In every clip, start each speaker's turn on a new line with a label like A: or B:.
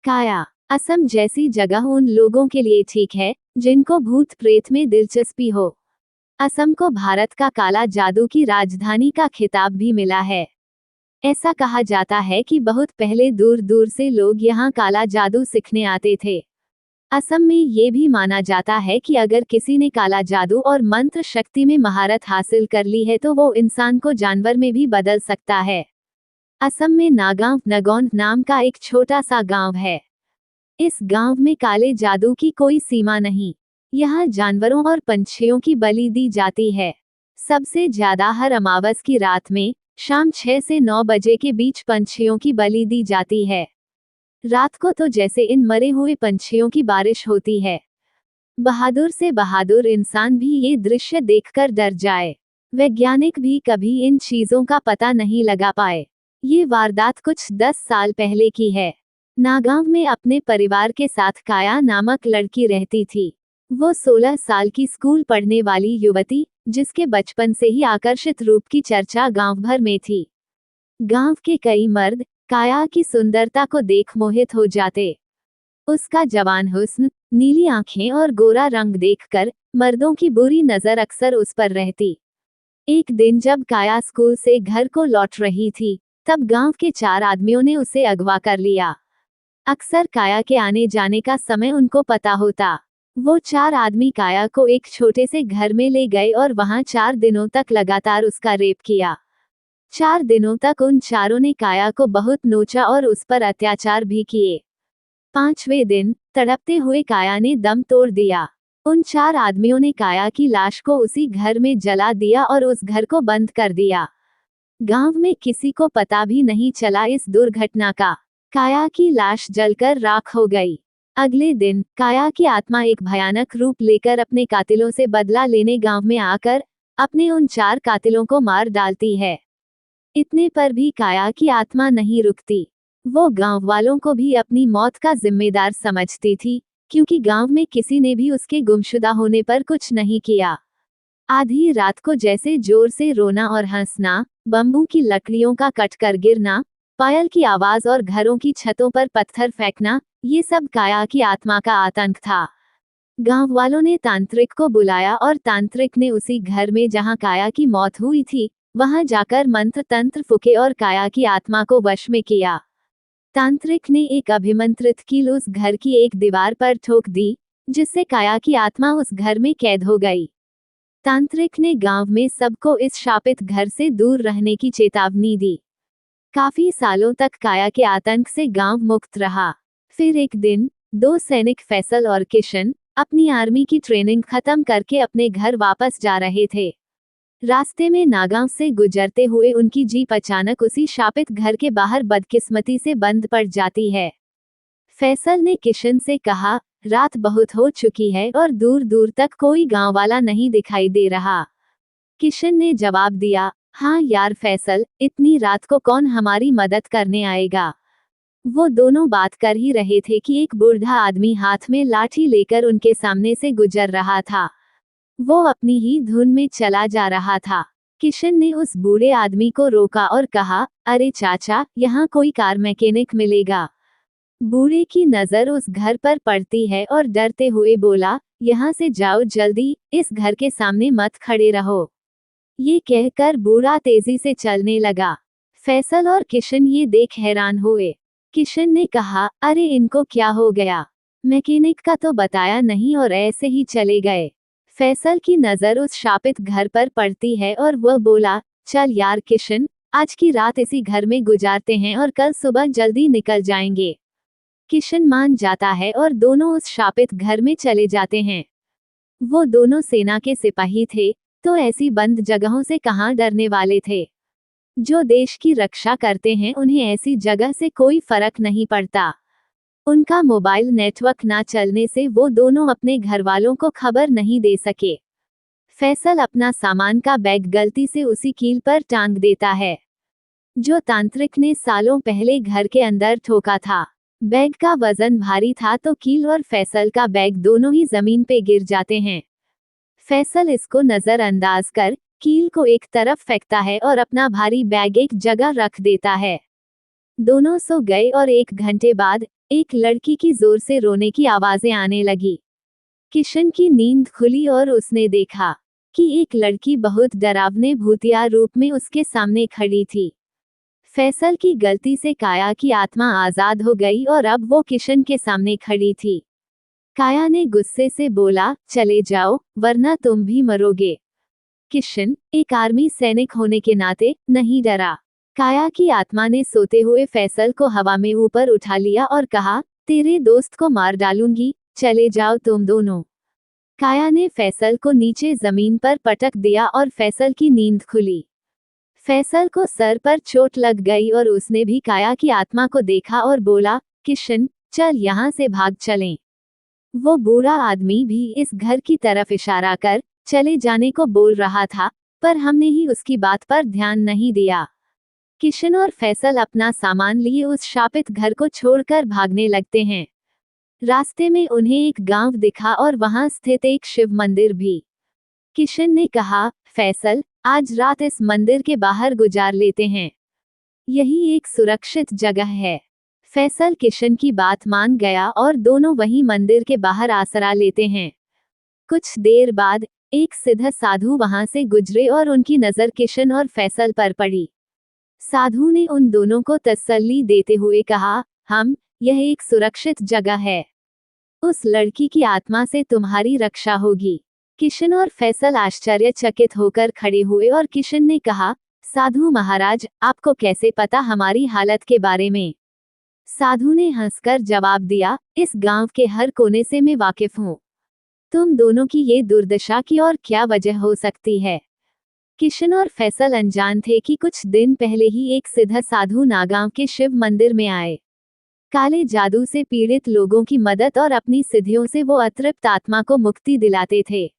A: काया। असम जैसी जगह उन लोगों के लिए ठीक है जिनको भूत प्रेत में दिलचस्पी हो। असम को भारत का काला जादू की राजधानी का खिताब भी मिला है। ऐसा कहा जाता है कि बहुत पहले दूर दूर से लोग यहाँ काला जादू सीखने आते थे। असम में ये भी माना जाता है कि अगर किसी ने काला जादू और मंत्र शक्ति में महारत हासिल कर ली है तो वो इंसान को जानवर में भी बदल सकता है। असम में नागांव नगौन नाम का एक छोटा सा गांव है। इस गांव में काले जादू की कोई सीमा नहीं। यहाँ जानवरों और पंछियों की बलि दी जाती है। सबसे ज्यादा हर अमावस की रात में शाम 6 से 9 बजे के बीच पंछियों की बलि दी जाती है। रात को तो जैसे इन मरे हुए पंछियों की बारिश होती है। बहादुर से बहादुर इंसान भी ये दृश्य देखकर डर जाए। वैज्ञानिक भी कभी इन चीजों का पता नहीं लगा पाए। ये वारदात कुछ 10 साल पहले की है। नागांव में अपने परिवार के साथ काया नामक लड़की रहती थी। वो 16 साल की स्कूल पढ़ने वाली युवती, जिसके बचपन से ही आकर्षित रूप की चर्चा गांव भर में थी। गांव के कई मर्द काया की सुंदरता को देख मोहित हो जाते। उसका जवान हुस्न, नीली आंखें और गोरा रंग देखकर मर्दों की बुरी नजर अक्सर उस पर रहती। एक दिन जब काया स्कूल से घर को लौट रही थी, तब गांव के 4 आदमियों ने उसे अगवा कर लिया। अक्सर काया के आने जाने का समय उनको पता होता। वो 4 आदमी काया को एक छोटे से घर में ले गए और वहां 4 दिनों तक लगातार उसका रेप किया। 4 दिनों तक उन चारों ने काया को बहुत नोचा और उस पर अत्याचार भी किए। 5वें दिन तड़पते हुए काया ने दम तोड़ दिया। उन 4 आदमियों ने काया की लाश को उसी घर में जला दिया और उस घर को बंद कर दिया। गांव में किसी को पता भी नहीं चला इस दुर्घटना का। काया की लाश जलकर राख हो गई। अगले दिन काया की आत्मा एक भयानक रूप लेकर अपने कातिलों से बदला लेने गांव में आकर अपने उन 4 कातिलों को मार डालती है। इतने पर भी काया की आत्मा नहीं रुकती। वो गांव वालों को भी अपनी मौत का जिम्मेदार समझती थी, क्योंकि गांव में किसी ने भी उसके गुमशुदा होने पर कुछ नहीं किया। आधी रात को जैसे जोर से रोना और हंसना, बम्बू की लकड़ियों का कटकर गिरना, पायल की आवाज और घरों की छतों पर पत्थर फेंकना, ये सब काया की आत्मा का आतंक था। गांव वालों ने तांत्रिक को बुलाया और तांत्रिक ने उसी घर में जहां काया की मौत हुई थी, वहां जाकर मंत्र तंत्र फूके और काया की आत्मा को वश में किया। तांत्रिक ने एक अभिमंत्रित कील उस घर की एक दीवार पर ठोक दी, जिससे काया की आत्मा उस घर में कैद हो गई। तांत्रिक ने गांव में सबको इस शापित घर से दूर रहने की चेतावनी दी। काफी सालों तक काया के आतंक से गांव मुक्त रहा। फिर एक दिन 2 सैनिक फैसल और किशन अपनी आर्मी की ट्रेनिंग खत्म करके अपने घर वापस जा रहे थे। रास्ते में नागांव से गुजरते हुए उनकी जीप अचानक उसी शापित घर के बाहर बदकिस्मती से बंद पड़ जाती है। फैसल ने किशन से कहा, रात बहुत हो चुकी है और दूर दूर तक कोई गांव वाला नहीं दिखाई दे रहा। किशन ने जवाब दिया, हाँ यार फैसल, इतनी रात को कौन हमारी मदद करने आएगा। वो दोनों बात कर ही रहे थे कि एक बूढ़ा आदमी हाथ में लाठी लेकर उनके सामने से गुजर रहा था। वो अपनी ही धुन में चला जा रहा था। किशन ने उस बूढ़े आदमी को रोका और कहा, अरे चाचा, यहाँ कोई कार मैकेनिक मिलेगा। बूढ़े की नजर उस घर पर पड़ती है और डरते हुए बोला, यहाँ से जाओ जल्दी, इस घर के सामने मत खड़े रहो। ये कहकर बूढ़ा तेजी से चलने लगा। फैसल और किशन ये देख हैरान हुए। किशन ने कहा, अरे इनको क्या हो गया, मैकेनिक का तो बताया नहीं और ऐसे ही चले गए। फैसल की नजर उस शापित घर पर पड़ती है और वह बोला, चल यार किशन, आज की रात इसी घर में गुजारते हैं और कल सुबह जल्दी निकल जाएंगे। किशन मान जाता है और दोनों उस शापित घर में चले जाते हैं। वो दोनों सेना के सिपाही थे, तो ऐसी बंद जगहों से कहाँ डरने वाले थे। जो देश की रक्षा करते हैं उन्हें ऐसी जगह से कोई फर्क नहीं पड़ता। उनका मोबाइल नेटवर्क ना चलने से वो दोनों अपने घर वालों को खबर नहीं दे सके। फैसल अपना सामान का बैग गलती से उसी कील पर टांग देता है, जो तांत्रिक ने सालों पहले घर के अंदर ठोका था। बैग का वजन भारी था तो कील और फैसल का बैग दोनों ही जमीन पे गिर जाते हैं। फैसल इसको नजरअंदाज कर कील को एक तरफ फेंकता है और अपना भारी बैग एक जगह रख देता है। दोनों सो गए और 1 घंटे बाद एक लड़की की जोर से रोने की आवाजें आने लगी। किशन की नींद खुली और उसने देखा कि एक लड़की बहुत डरावने भूतिया रूप में उसके सामने खड़ी थी। फैसल की गलती से काया की आत्मा आजाद हो गई और अब वो किशन के सामने खड़ी थी। काया ने गुस्से से बोला, चले जाओ वरना तुम भी मरोगे। किशन, एक आर्मी सैनिक होने के नाते, नहीं डरा। काया की आत्मा ने सोते हुए फैसल को हवा में ऊपर उठा लिया और कहा, तेरे दोस्त को मार डालूंगी, चले जाओ तुम दोनों। काया ने फैसल को नीचे जमीन पर पटक दिया और फैसल की नींद खुली। फैसल को सर पर चोट लग गई और उसने भी काया की आत्मा को देखा और बोला, किशन, चल यहाँ से भाग चलें। वो बूढ़ा आदमी भी इस घर की तरफ इशारा कर चले जाने को बोल रहा था, पर हमने ही उसकी बात पर ध्यान नहीं दिया। किशन और फैसल अपना सामान लिए उस शापित घर को छोड़कर भागने लगते हैं। रास्ते में उन्हें एक गांव दिखा और वहां स्थित एक शिव मंदिर भी। किशन ने कहा, फैसल, आज रात इस मंदिर के बाहर गुजार लेते हैं। यही एक सुरक्षित जगह है। फैसल किशन की बात मान गया और दोनों वहीं मंदिर के बाहर आसरा लेते हैं। कुछ देर बाद एक सिद्ध साधु वहां से गुजरे और उनकी नजर किशन और फैसल पर पड़ी। साधु ने उन दोनों को तसल्ली देते हुए कहा, यह एक सुरक्षित जगह है। उस लड़की की आत्मा से तुम्हारी रक्षा होगी। किशन और फैसल आश्चर्यचकित होकर खड़े हुए और किशन ने कहा, साधु महाराज, आपको कैसे पता हमारी हालत के बारे में? साधु ने हंसकर जवाब दिया, इस गांव के हर कोने से मैं वाकिफ हूँ। तुम दोनों की ये दुर्दशा की और क्या वजह हो सकती है? किशन और फैसल अनजान थे कि कुछ दिन पहले ही एक सिद्ध साधु नागांव के शिव मंदिर में आए। काले जादू से पीड़ित लोगों की मदद और अपनी सिद्धियों से वो अतृप्त आत्मा को मुक्ति दिलाते थे।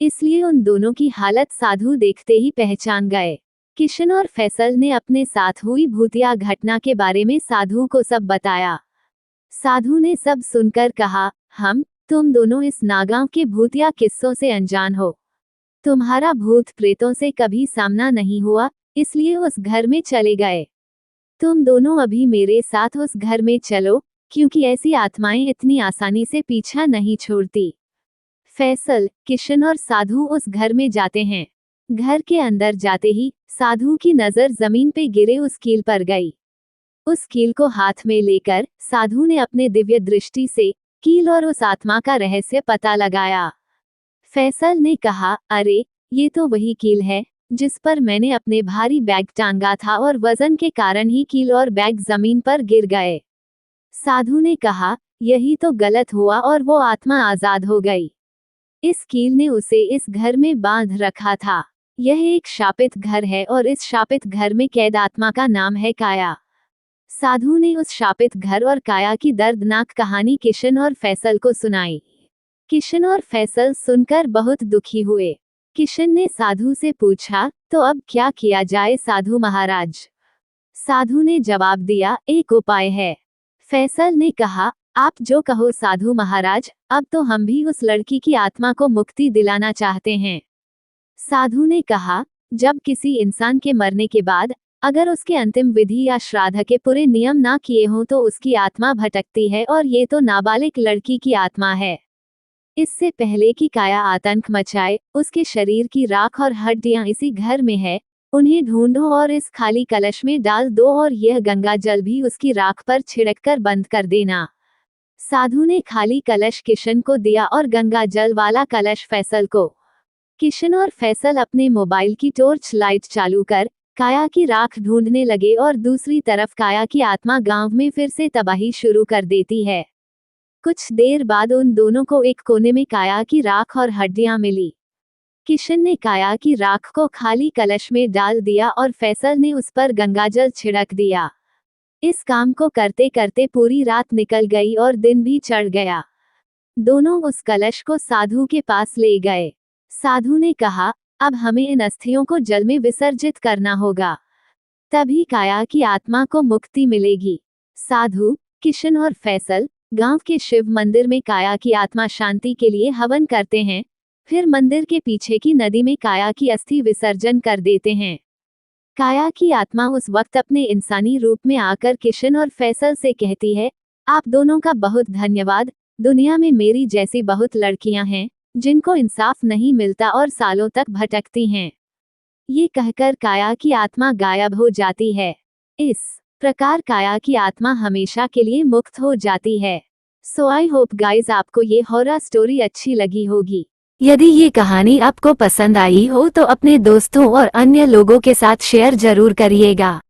A: इसलिए उन दोनों की हालत साधु देखते ही पहचान गए। किशन और फैसल ने अपने साथ हुई भूतिया घटना के बारे में साधु को सब बताया। साधु ने सब सुनकर कहा, तुम दोनों इस नागांव के भूतिया किस्सों से अनजान हो। तुम्हारा भूत प्रेतों से कभी सामना नहीं हुआ, इसलिए उस घर में चले गए। तुम दोनों अभी मेरे साथ उस घर में चलो, क्योंकि ऐसी आत्माएं इतनी आसानी से पीछा नहीं छोड़ती। फैसल, किशन और साधु उस घर में जाते हैं। घर के अंदर जाते ही साधु की नजर जमीन पे गिरे उस कील पर गई। उस कील को हाथ में लेकर साधु ने अपने दिव्य दृष्टि से कील और उस आत्मा का रहस्य पता लगाया। फैसल ने कहा, अरे, ये तो वही कील है जिस पर मैंने अपने भारी बैग टांगा था और वजन के कारण ही कील और बैग जमीन पर गिर गए। साधु ने कहा, यही तो गलत हुआ और वो आत्मा आजाद हो गई। इस कील ने उसे इस घर में बांध रखा था। यह एक शापित घर है और इस शापित घर में कैद आत्मा का नाम है काया। साधु ने उस शापित घर और काया की दर्दनाक कहानी किशन और फैसल को सुनाई। किशन और फैसल सुनकर बहुत दुखी हुए। किशन ने साधु से पूछा, तो अब क्या किया जाए साधु महाराज? साधु ने जवाब दिया, एक उपाय है। फैसल ने कहा, आप जो कहो साधु महाराज, अब तो हम भी उस लड़की की आत्मा को मुक्ति दिलाना चाहते हैं। साधु ने कहा, जब किसी इंसान के मरने के बाद अगर उसके अंतिम विधि या श्राद्ध के पूरे नियम ना किए हों तो उसकी आत्मा भटकती है और ये तो नाबालिग लड़की की आत्मा है। इससे पहले कि काया आतंक मचाए, उसके शरीर की राख और हड्डियां इसी घर में है, उन्हें ढूंढो और इस खाली कलश में डाल दो और यह गंगा जल भी उसकी राख पर छिड़ककर बंद कर देना। साधु ने खाली कलश किशन को दिया और गंगा जल वाला कलश फैसल को। किशन और फैसल अपने मोबाइल की टॉर्च लाइट चालू कर काया की राख ढूंढने लगे और दूसरी तरफ काया की आत्मा गांव में फिर से तबाही शुरू कर देती है। कुछ देर बाद उन दोनों को एक कोने में काया की राख और हड्डियां मिली। किशन ने काया की राख को खाली कलश में डाल दिया और फैसल ने उस पर गंगाजल छिड़क दिया। इस काम को करते करते पूरी रात निकल गई और दिन भी चढ़ गया। दोनों उस कलश को साधु के पास ले गए। साधु ने कहा, अब हमें इन अस्थियों को जल में विसर्जित करना होगा, तभी काया की आत्मा को मुक्ति मिलेगी। साधु, किशन और फैसल गांव के शिव मंदिर में काया की आत्मा शांति के लिए हवन करते हैं, फिर मंदिर के पीछे की नदी में काया की अस्थि विसर्जन कर देते हैं। काया की आत्मा उस वक्त अपने इंसानी रूप में आकर किशन और फैसल से कहती है, आप दोनों का बहुत धन्यवाद। दुनिया में मेरी जैसी बहुत लड़कियां हैं जिनको इंसाफ नहीं मिलता और सालों तक भटकती हैं। ये कहकर काया की आत्मा गायब हो जाती है। इस प्रकार काया की आत्मा हमेशा के लिए मुक्त हो जाती है। सो आई होप गाइज आपको ये हॉरर स्टोरी अच्छी लगी होगी। यदि ये कहानी आपको पसंद आई हो तो अपने दोस्तों और अन्य लोगों के साथ शेयर जरूर करिएगा।